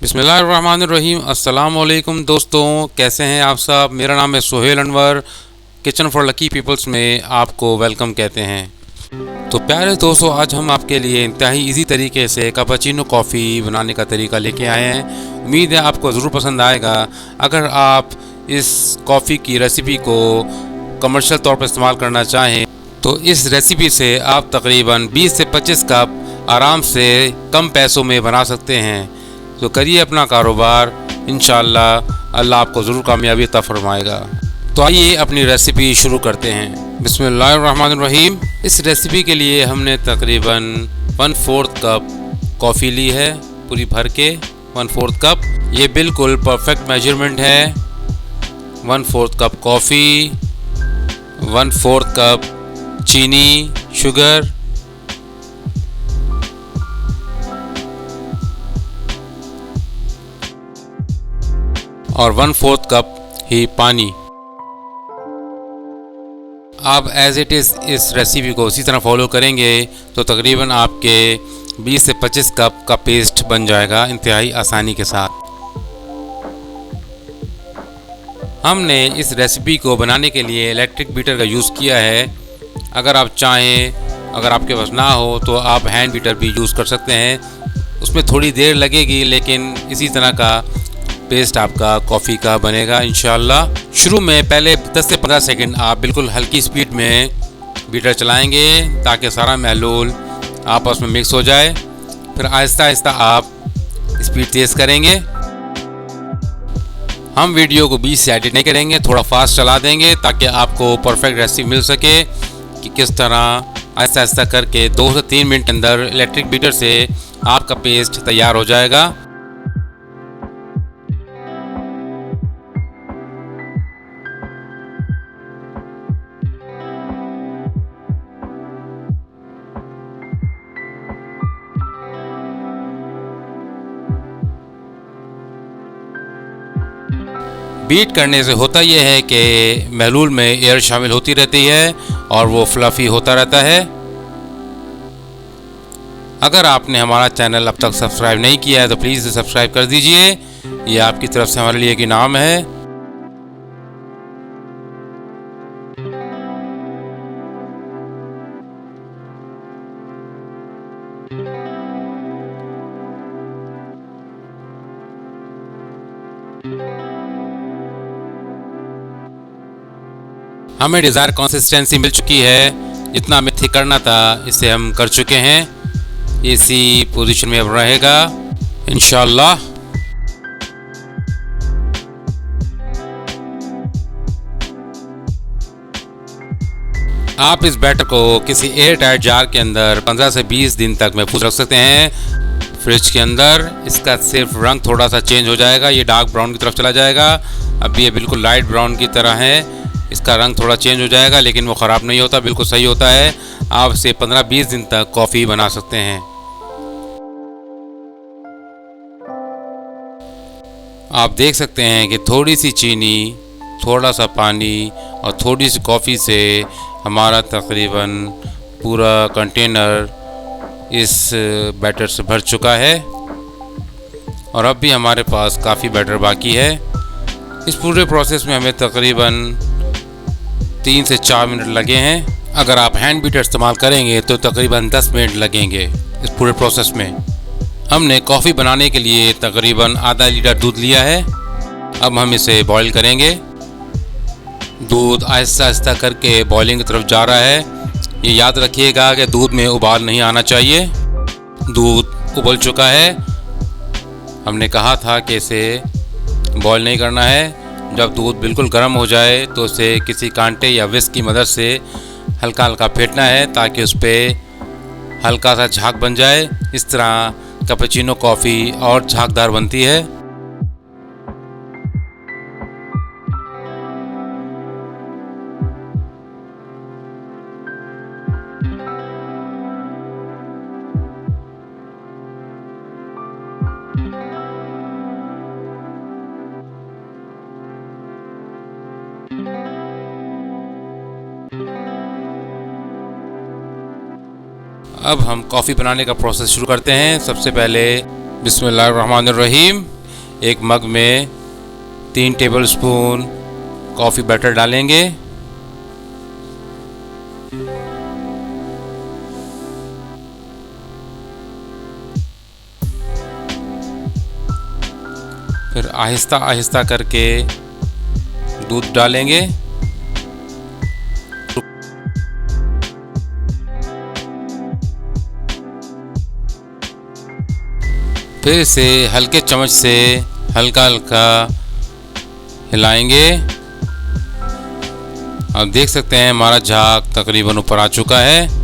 बिस्मिल्लाहिर्रहमानिर्रहीम। अस्सलाम वालेकुम दोस्तों, कैसे हैं आप सब। मेरा नाम है Sohail Anwar. Kitchen for lucky peoples में आपको वेलकम कहते हैं। तो प्यारे दोस्तों, आज हम आपके लिए इंतहाई इजी तरीके से कैपुचिनो कॉफ़ी बनाने का तरीका लेके आए हैं। उम्मीद है आपको ज़रूर पसंद आएगा। अगर आप इस कॉफ़ी की रेसिपी को कमर्शियल तौर पर इस्तेमाल करना चाहें तो इस रेसिपी से आप तकरीबन 20 से 25 कप आराम से कम पैसों में बना सकते हैं। तो करिए अपना कारोबार, इंशाअल्लाह अल्लाह आपको ज़रूर कामयाबी अता फरमाएगा। तो आइए अपनी रेसिपी शुरू करते हैं। बिस्मिल्लाहिर्रहमानिर्रहीम। इस रेसिपी के लिए हमने तकरीबन 1/4 कप कॉफ़ी ली है, पूरी भर के 1/4 कप। ये बिल्कुल परफेक्ट मेजरमेंट है। 1/4 कप कॉफ़ी, 1/4 कप चीनी, शुगर, और 1/4 कप ही पानी। आप एज इट इज़ इस रेसिपी को उसी तरह फॉलो करेंगे तो तकरीबन आपके 20 से 25 कप का पेस्ट बन जाएगा इंतहाई आसानी के साथ। हमने इस रेसिपी को बनाने के लिए इलेक्ट्रिक बीटर का यूज़ किया है। अगर आप चाहें, अगर आपके पास ना हो तो आप हैंड बीटर भी यूज़ कर सकते हैं। उसमें थोड़ी देर लगेगी, लेकिन इसी तरह का पेस्ट आपका कॉफ़ी का बनेगा इंशाअल्लाह। शुरू में पहले 10 से 15 सेकंड आप बिल्कुल हल्की स्पीड में बीटर चलाएंगे ताकि सारा महलूल आपस में मिक्स हो जाए। फिर आहिस्ता आहिस्ता आप स्पीड तेज़ करेंगे। हम वीडियो को बीच से एडिट नहीं करेंगे, थोड़ा फास्ट चला देंगे ताकि आपको परफेक्ट रेसिपी मिल सके कि किस तरह आहिस्ता आहिस्ता करके 2 से 3 मिनट अंदर इलेक्ट्रिक बीटर से आपका पेस्ट तैयार हो जाएगा। बीट करने से होता यह है कि महलूल में एयर शामिल होती रहती है और वो फ्लफ़ी होता रहता है। अगर आपने हमारा चैनल अब तक सब्सक्राइब नहीं किया है तो प्लीज़ सब्सक्राइब कर दीजिए। ये आपकी तरफ से हमारे लिए एक इनाम है। हमें डिज़ायर कंसिस्टेंसी मिल चुकी है। जितना हमें थिक करना था इसे हम कर चुके हैं। इसी पोजीशन में अब रहेगा इंशाअल्लाह। आप इस बैटर को किसी एयर टाइट जार के अंदर 15 से 20 दिन तक महफूज रख सकते हैं फ्रिज के अंदर। इसका सिर्फ रंग थोड़ा सा चेंज हो जाएगा, ये डार्क ब्राउन की तरफ चला जाएगा। अभी ये बिल्कुल लाइट ब्राउन की तरह है। इसका रंग थोड़ा चेंज हो जाएगा लेकिन वो ख़राब नहीं होता, बिल्कुल सही होता है। आप इसे 15-20 दिन तक कॉफ़ी बना सकते हैं। आप देख सकते हैं कि थोड़ी सी चीनी, थोड़ा सा पानी और थोड़ी सी कॉफ़ी से हमारा तकरीबन पूरा कंटेनर इस बैटर से भर चुका है और अब भी हमारे पास काफ़ी बैटर बाकी है। इस पूरे प्रोसेस में हमें तकरीबन 3 से 4 मिनट लगे हैं। अगर आप हैंड बीटर इस्तेमाल करेंगे तो तकरीबन 10 मिनट लगेंगे इस पूरे प्रोसेस में। हमने कॉफ़ी बनाने के लिए तकरीबन आधा लीटर दूध लिया है। अब हम इसे बॉईल करेंगे। दूध आहिस्ता आहिस्ता करके बॉइलिंग की तरफ जा रहा है। ये याद रखिएगा कि दूध में उबाल नहीं आना चाहिए। दूध उबल चुका है। हमने कहा था कि इसे बॉईल नहीं करना है। जब दूध बिल्कुल गर्म हो जाए तो उसे किसी कांटे या विस्क की मदद से हल्का हल्का फेंटना है ताकि उस पर हल्का सा झाग बन जाए। इस तरह कैपुचिनो कॉफ़ी और झागदार बनती है। अब हम कॉफ़ी बनाने का प्रोसेस शुरू करते हैं। सबसे पहले बिस्मिल्लाहिर्रहमानिर्रहीम। एक मग में 3 टेबलस्पून कॉफ़ी बैटर डालेंगे। फिर आहिस्ता आहिस्ता करके दूध डालेंगे। फिर इसे हल्के चम्मच से हल्का हल्का हिलाएंगे। आप देख सकते हैं हमारा झाग तकरीबन ऊपर आ चुका है।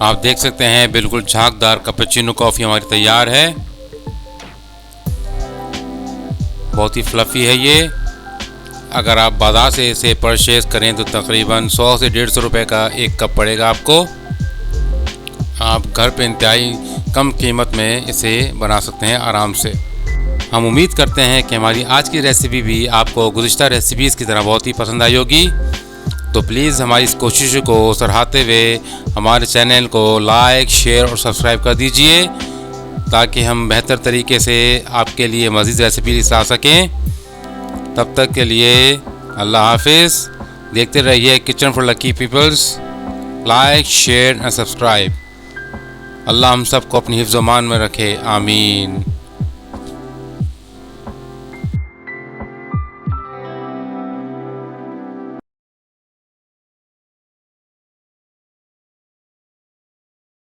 आप देख सकते हैं बिल्कुल झागदार कैपुचिनो कॉफ़ी हमारी तैयार है। बहुत ही फ्लफ़ी है ये। अगर आप बाज़ार से इसे परचेज़ करें तो तकरीबन 100 से 150 रुपए का एक कप पड़ेगा आपको। आप घर पे इंतहाई कम कीमत में इसे बना सकते हैं आराम से। हम उम्मीद करते हैं कि हमारी आज की रेसिपी भी आपको गुज़िश्ता रेसिपीज़ की तरह बहुत ही पसंद आई होगी। तो प्लीज़ हमारी इस कोशिश को सराहते हुए हमारे चैनल को लाइक, शेयर और सब्सक्राइब कर दीजिए, ताकि हम बेहतर तरीके से आपके लिए मज़ीद रेसिपी ला सकें। तब तक के लिए अल्लाह हाफिज़। देखते रहिए kitchen for lucky peoples. Like, share and subscribe. Allah हम सबको अपनी हिफ्ज़-ओ-मान में रखे। आमीन।